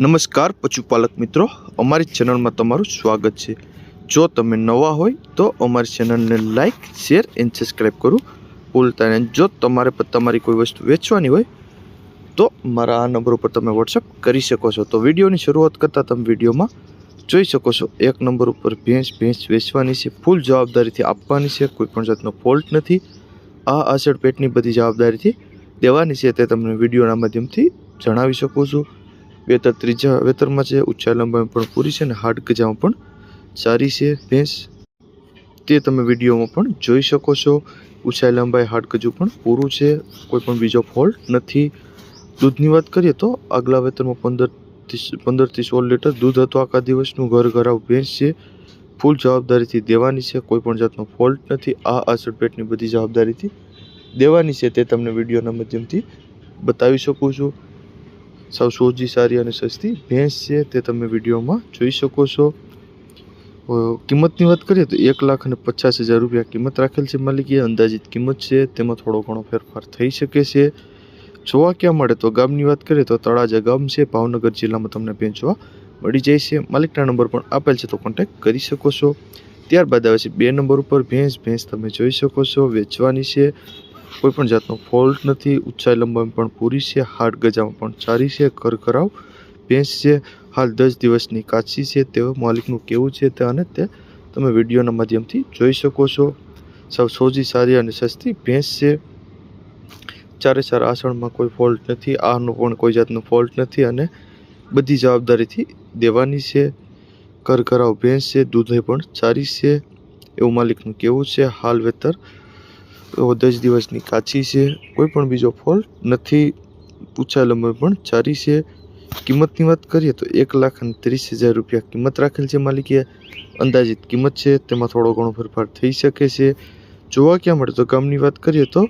નમસ્કાર પશુપાલક મિત્રો, અમારી ચેનલમાં તમારું સ્વાગત છે। જો તમે નવા હોય તો અમારી ચેનલને લાઇક, શેર એન્ડ સબસ્ક્રાઈબ કરવું ભૂલતા નહીં। જો તમારી કોઈ વસ્તુ વેચવાની હોય તો મારા આ નંબર ઉપર તમે વોટ્સઅપ કરી શકો છો। તો વિડીયોની શરૂઆત કરતાં તમે વિડીયોમાં જોઈ શકો છો, એક નંબર ઉપર ભેંસ વેચવાની છે, ફૂલ જવાબદારીથી આપવાની છે, કોઈ પણ જાતનો ફોલ્ટ નથી। આ આષાઢ પેટની બધી જવાબદારીથી દેવાની છે તે તમને વિડીયોના માધ્યમથી જણાવી શકું છું। વેતર ત્રીજા વેતરમાં છે, ઊંચાઈ લંબાઈ પણ પૂરી છે અને હાડ ગજામાં પણ સારી છે ભેંસ, તે તમે વિડીયોમાં પણ જોઈ શકો છો। ઊંચાઈ લંબાઈ હાડ ગજું પણ પૂરું છે, કોઈ પણ બીજો ફોલ્ટ નથી। દૂધની વાત કરીએ તો આગલા વેતરમાં 15 થી 16 લીટર દૂધ હતું। આખા દિવસનું ઘર ભેંસ છે, ફૂલ જવાબદારીથી દેવાની છે, કોઈ પણ જાતનો ફોલ્ટ નથી। આ આષાઢ પેટની બધી જવાબદારીથી દેવાની છે તે તમને વિડીયોના માધ્યમથી બતાવી શકું છું। સાવ સોજી, સારી અને સસ્તી ભેંસ છે તે તમે વિડીયોમાં જોઈ શકો છો। કિંમતની વાત કરીએ તો 1,50,000 રૂપિયા કિંમત રાખેલ છે માલિકીએ। અંદાજિત કિંમત છે, તેમાં થોડો ઘણો ફેરફાર થઈ શકે છે। જોવા ક્યાં મળે તો ગામની વાત કરીએ તો તળાજા ગામ છે, ભાવનગર જિલ્લામાં તમને ભેંસ જોવા મળી જાય છે। માલિકના નંબર પણ આપેલ છે, તો કોન્ટેક્ટ કરી શકો છો। ત્યારબાદ આવે છે 2 નંબર ઉપર ભેંસ તમે જોઈ શકો છો, વેચવાની છે, કોઈ પણ જાતનો ફોલ્ટ નથી। ઊંચાઈ લંબાઈ પણ પૂરી છે, હાડ ગજામાં પણ સારી છે, ઘર ભેંસ છે, હાલ 10 દિવસની કાચી છે તેવું માલિકનું કેવું છે તે, અને તે તમે વિડીયોના માધ્યમથી જોઈ શકો છો। સાવ સોજી, સારી અને સસ્તી ભેંસ છે। ચારે ચાર આસણમાં કોઈ ફોલ્ટ નથી, આનો પણ કોઈ જાતનો ફોલ્ટ નથી અને બધી જવાબદારીથી દેવાની છે। ઘર ભેંસ છે, દૂધે પણ સારી છે એવું માલિકનું કેવું છે। હાલ વેતર 10 દિવસની કાચી છે, કોઈ પણ બીજો ફોલ્ટ નથી। ઊંચાઈ લંબાઈ પણ સારી છે। કિંમતની વાત કરીએ તો 1,30,000 રૂપિયા કિંમત રાખેલ છે માલિકીએ। અંદાજિત કિંમત છે, તેમાં થોડો ઘણો ફેરફાર થઈ શકે છે। જોવા ક્યાં મળે તો ગામની વાત કરીએ તો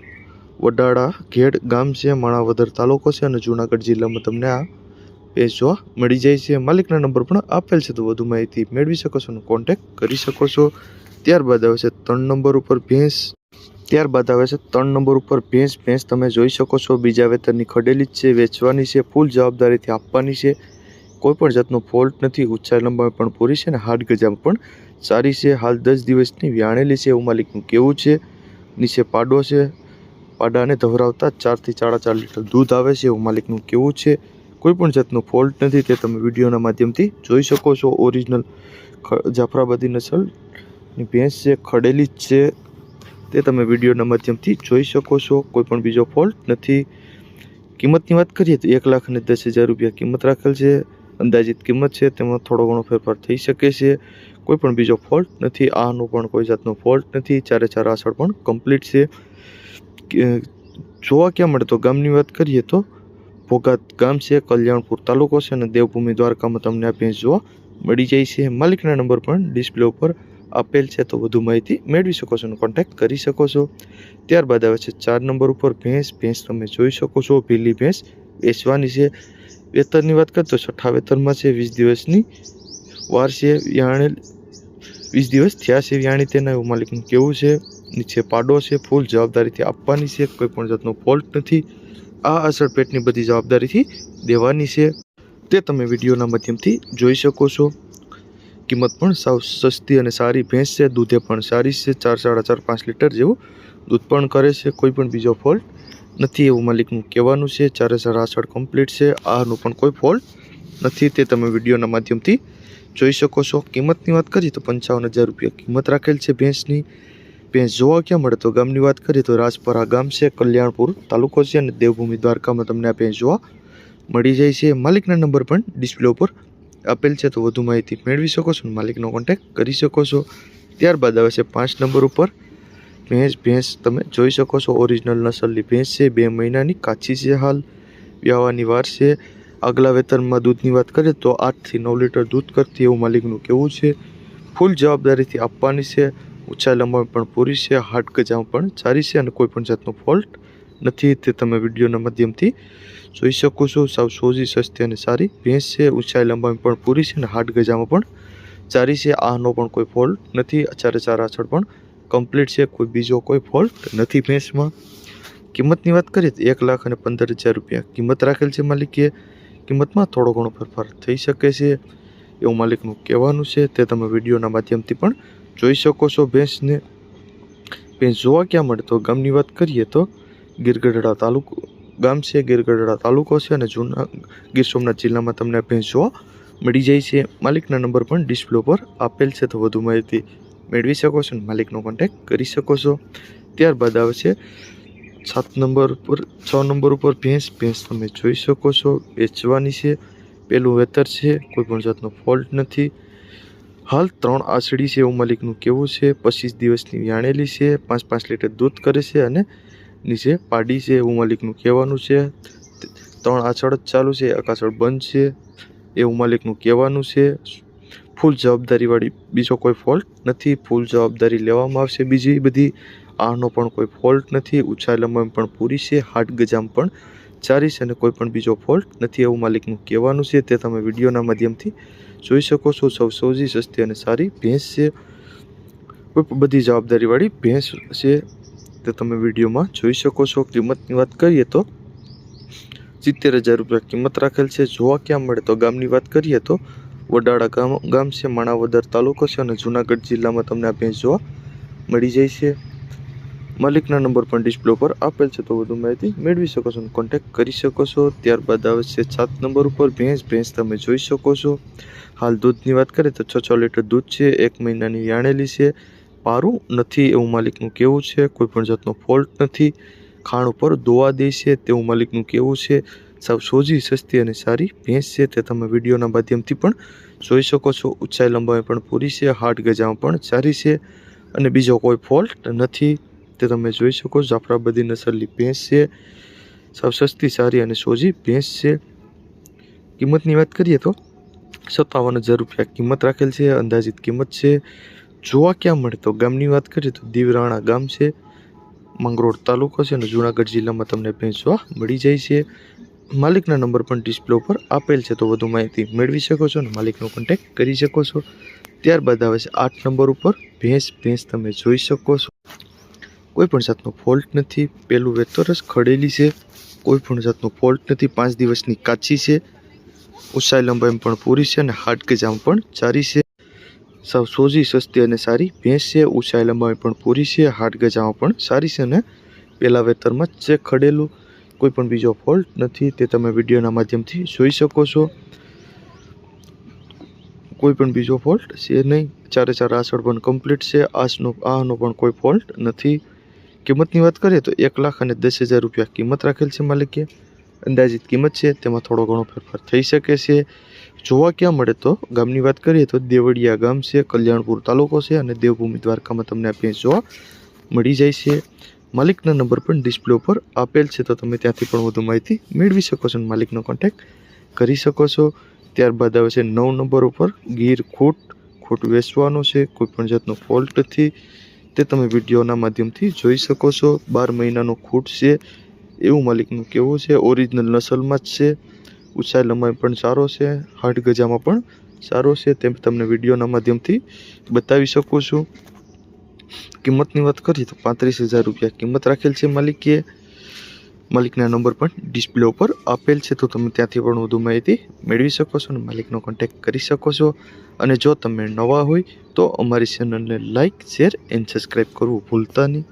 વડાળા ઘેડ ગામ છે, માણાવદર તાલુકો છે અને જૂનાગઢ જિલ્લામાં તમને આ ભેંસ જોવા મળી જાય છે। માલિકના નંબર પણ આપેલ છે, તો વધુ માહિતી મેળવી શકો છો અને કોન્ટેક્ટ કરી શકો છો। ત્યારબાદ આવે છે 3 નંબર ઉપર ભેંસ તમે જોઈ શકો છો, બીજા વેતરની ખડેલી જ છે, વેચવાની છે, ફૂલ જવાબદારીથી આપવાની છે, કોઈ પણ જાતનો ફોલ્ટ નથી। ઊંચાઈ લંબાઈ પણ પૂરી છે અને હાડ ગજામાં પણ સારી છે, હાલ 10 દિવસની વ્યાણેલી છે એવું માલિકનું કેવું છે। નીચે પાડો છે, પાડાને ધવરાવતા 4 થી 4.5 લીટર દૂધ આવે છે એવું માલિકનું કેવું છે, કોઈ પણ જાતનો ફોલ્ટ નથી, તે તમે વિડીયોના માધ્યમથી જોઈ શકો છો। ઓરિજિનલ જાફરાબાદી નસલની ભેંસ છે, ખડેલી જ છે, તે તમે વિડીયોના માધ્યમથી જોઈ શકો છો, કોઈ પણ બીજો ફોલ્ટ નથી। કિંમતની વાત કરીએ તો 1,10,000 રૂપિયા કિંમત રાખેલ છે। અંદાજિત કિંમત છે, તેમાં થોડો ઘણો ફેરફાર થઈ શકે છે, કોઈ પણ બીજો ફોલ્ટ નથી। આનો પણ કોઈ જાતનો ફોલ્ટ નથી। ચારે ચાર આસળ પણ કમ્પ્લીટ છે। જોવા ક્યાં મળે તો ગામની વાત કરીએ તો ભોગાત ગામ છે, કલ્યાણપુર તાલુકો છે અને દેવભૂમિ દ્વારકામાં તમને આ ભેંસ જોવા મળી જાય છે। માલિકના નંબર પણ ડિસ્પ્લે ઉપર આપેલ છે, તો વધુ માહિતી મેળવી શકો છો અને કોન્ટેક્ટ કરી શકો છો। ત્યારબાદ આવે છે 4 નંબર ઉપર ભેંસ તમે જોઈ શકો છો, ભીલી ભેંસ વેચવાની છે। વેતરની વાત કરીએ તો 6ઠા વેતરમાં છે, 20 દિવસની વાર છે, 20 દિવસ થયા છે વ્યાણી તેના એવું માલિકનું કેવું છે। નીચે પાડો છે, ફૂલ જવાબદારીથી આપવાની છે, કોઈ પણ જાતનો ફોલ્ટ નથી। આ આષાઢ પેટની બધી જવાબદારીથી દેવાની છે, તે તમે વિડીયોના માધ્યમથી જોઈ શકો છો। કિંમત પણ સાવ સસ્તી અને સારી ભેંસ છે, દૂધે પણ સારી છે, 4, 4.5 લીટર જેવું દૂધ પણ કરે છે, કોઈ પણ બીજો ફોલ્ટ નથી એવું માલિકનું કહેવાનું છે। ચારે ચાર આસળ કમ્પ્લીટ છે, આનું પણ કોઈ ફોલ્ટ નથી, તે તમે વિડીયોના માધ્યમથી જોઈ શકો છો। કિંમતની વાત કરીએ તો 55,000 રૂપિયા કિંમત રાખેલ છે ભેંસની। ભેંસ જોવા ક્યાં મળે તો ગામની વાત કરીએ તો રાજપરા ગામ છે, કલ્યાણપુર તાલુકો છે અને દેવભૂમિ દ્વારકામાં તમને આ ભેંસ જોવા મળી જાય છે। માલિકના નંબર પણ ડિસ્પ્લે ઉપર આપેલ છે, તો વધુ માહિતી મેળવી શકો છો અને માલિકનો કોન્ટેક્ટ કરી શકો છો। ત્યારબાદ આવે છે 5 નંબર ઉપર ભેંસ તમે જોઈ શકો છો, ઓરિજિનલ નસલની ભેંસ છે, 2 મહિનાની કાચી છે, હાલ વ્યાવાની વાર છે। આગલા વેતરમાં દૂધની વાત કરીએ તો 8 થી 9 લીટર દૂધ કરતી એવું માલિકનું કેવું છે, ફૂલ જવાબદારીથી આપવાની છે, ઊંચાઈ લંબાઈ પણ પૂરી છે, હાડ ગજામાં પણ સારી છે અને કોઈ પણ જાતનો ફોલ્ટ નથી, તે તમે વિડીયોના માધ્યમથી જોઈ શકો છો। સાવ સોજી, સસ્તી અને સારી ભેંસ છે, ઊંચાઈ લંબાઈ પણ પૂરી છે અને હાડ ગજામાં પણ સારી છે, આનો પણ કોઈ ફોલ્ટ નથી। ચારે ચાર આછળ પણ કમ્પ્લીટ છે, કોઈ બીજો કોઈ ફોલ્ટ નથી ભેંસમાં। કિંમતની વાત કરીએ તો 1,15,000 રૂપિયા કિંમત રાખેલ છે માલિકીએ। કિંમતમાં થોડો ઘણો ફેરફાર થઈ શકે છે એવું માલિકનું કહેવાનું છે, તે તમે વિડીયોના માધ્યમથી પણ જોઈ શકો છો. ભેંસ જોવા ક્યાં મળે તો ગામની વાત કરીએ તો ગીરગઢડા તાલુકો ગામ છે, ગીરગઢડા તાલુકો છે અને ગીર સોમનાથ જિલ્લામાં તમને ભેંસ જોવા મળી જાય છે. માલિકના નંબર પણ ડિસ્પ્લે પર આપેલ છે, તો વધુ માહિતી મેળવી શકો છો અને માલિકનો કોન્ટેક્ટ કરી શકો છો. ત્યારબાદ આવે છે 6 નંબર ઉપર ભેંસ તમે જોઈ શકો છો, વેચવાની છે. પહેલું વેતર છે, કોઈ પણ જાતનો ફોલ્ટ નથી. હાલ 3 આંસળી છે એવું માલિકનું કહેવું છે. 25 દિવસની વ્યાણેલી છે, 5 લીટર દૂધ કરે છે અને નીચે પાડી છે એવું માલિકનું કહેવાનું છે. 3 આંચળ જ ચાલુ છે, એક આંચળ બંધ છે એવું માલિકનું કહેવાનું છે. ફૂલ જવાબદારીવાળી, બીજો કોઈ ફોલ્ટ નથી. ફૂલ જવાબદારી લેવામાં આવશે. બીજી બધી આનો પણ કોઈ ફોલ્ટ નથી. ઊંચાઈ લંબાઈ પણ પૂરી છે. હાટ ગજામ પણ ચારી છે અને કોઈ પણ બીજો ફોલ્ટ નથી એવું માલિકનું કહેવાનું છે, તે તમે વિડીયોના માધ્યમથી જોઈ શકો છો. સૌ સોજી, સસ્તી અને સારી ભેંસ છે. બધી જવાબદારીવાળી ભેંસ છે, તે તમે વિડીયોમાં જોઈ શકો છો. કિંમતની વાત કરીએ તો 70,000 રૂપિયા કિંમત રાખેલ છે. જોવા ક્યાં મળે તો ગામની વાત કરીએ તો વડાળા ગામ છે, માણાવદર તાલુકો છે અને જૂનાગઢ જિલ્લામાં તમને આ ભેંસ જોવા મળી જાય છે. માલિકના નંબર પણ ડિસ્પ્લે પર આપેલ છે, તો વધુ માહિતી મેળવી શકો છો અને કોન્ટેક્ટ કરી શકો છો. ત્યારબાદ આવે છે 7 નંબર ઉપર ભેંસ તમે જોઈ શકો છો. હાલ દૂધની વાત કરીએ તો 6 લીટર દૂધ છે, 1 મહિનાની વ્યાણેલી છે. પારું નથી એવું માલિકનું કહેવું છે. કોઈ પણ જાતનો ફોલ્ટ નથી. ખાણ ઉપર દોવા દે છે તેવું માલિકનું કહેવું છે. સાવ સોજી, સસ્તી અને સારી ભેંસ છે, તે તમે વિડીયોના માધ્યમથી પણ જોઈ શકો છો. ઊંચાઈ લંબાઈ પણ પૂરી છે, હાટ ગજામાં પણ સારી છે અને બીજો કોઈ ફોલ્ટ નથી, તે તમે જોઈ શકો. જાફરાબાદી નસલની ભેંસ છે, સાવ સસ્તી, સારી અને સોજી ભેંસ છે. કિંમતની વાત કરીએ તો 57,000 રૂપિયા કિંમત રાખેલ છે, અંદાજિત કિંમત છે. જોવા ક્યાં મળે તો ગામની વાત કરીએ તો દીવરાણા ગામ છે, માંગરોળ તાલુકો છે અને જૂનાગઢ જિલ્લામાં તમને ભેંસ જોવા મળી જાય છે. માલિકના નંબર પણ ડિસ્પ્લે ઉપર આપેલ છે, તો વધુ માહિતી મેળવી શકો છો અને માલિકનો કોન્ટેક્ટ કરી શકો છો. ત્યારબાદ આવે છે 8 નંબર ઉપર ભેંસ તમે જોઈ શકો છો. કોઈ પણ જાતનો ફોલ્ટ નથી. પહેલું વેતર જ ખડેલી છે, કોઈ પણ જાતનો ફોલ્ટ નથી. 5 દિવસની કાચી છે. ઊંચાઈ લંબાઈ પણ પૂરી છે અને હાટ ગજામ પણ ચારી છે. સાવ સોજી, સસ્તી અને સારી ભેંસ છે. ઊંચાઈ લંબાઈ પણ પૂરી છે, હાટ ગજામાં પણ સારી છે અને પહેલા વેતરમાં જ છે ખડેલું. કોઈ પણ બીજો ફોલ્ટ નથી, તે તમે વિડીયોના માધ્યમથી જોઈ શકો છો. કોઈ પણ બીજો ફોલ્ટ છે નહીં. 4 આંચળ પણ કમ્પ્લીટ છે. આનો પણ કોઈ ફોલ્ટ નથી. કિંમતની વાત કરીએ તો 1,10,000 રૂપિયા કિંમત રાખેલ છે માલિકે. અંદાજિત કિંમત છે, તેમાં થોડો ઘણો ફેરફાર થઈ શકે છે. જોવા ક્યાં મળે તો ગામની વાત કરીએ તો દેવળિયા ગામ છે, કલ્યાણપુર તાલુકો છે અને દેવભૂમિ દ્વારકામાં તમને આ ભેંસ જોવા મળી જાય છે. માલિકના નંબર પણ ડિસ્પ્લે ઉપર આપેલ છે, તો તમે ત્યાંથી પણ વધુ માહિતી મેળવી શકો છો અને માલિકનો કોન્ટેક્ટ કરી શકો છો. ત્યારબાદ આવે છે 9 નંબર ઉપર ગીર ખૂટ વેચવાનો છે. કોઈ પણ જાતનો ફોલ્ટ નથી, તે તમે વિડીયોના માધ્યમથી જોઈ શકો છો. 12 મહિનાનો ખૂટ છે એવું માલિકનું કહેવું છે. ઓરિજિનલ નસલમાં જ છે. ઊંચાઈ લંબાઈ પણ સારો છે, હાટ ગજામાં પણ સારો છે, તેમ તમને વિડીયોના માધ્યમથી બતાવી શકું છું. કિંમતની વાત કરીએ તો 35,000 રૂપિયા કિંમત રાખેલ છે માલિકે. માલિકના નંબર પણ ડિસ્પ્લે ઉપર આપેલ છે, તો તમે ત્યાંથી પણ વધુ માહિતી મેળવી શકો છો અને માલિકનો કોન્ટેક્ટ કરી શકો છો. અને જો તમે નવા હોય તો અમારી ચેનલને લાઇક, શેર એન્ડ સબસ્ક્રાઈબ કરવું ભૂલતા નહીં.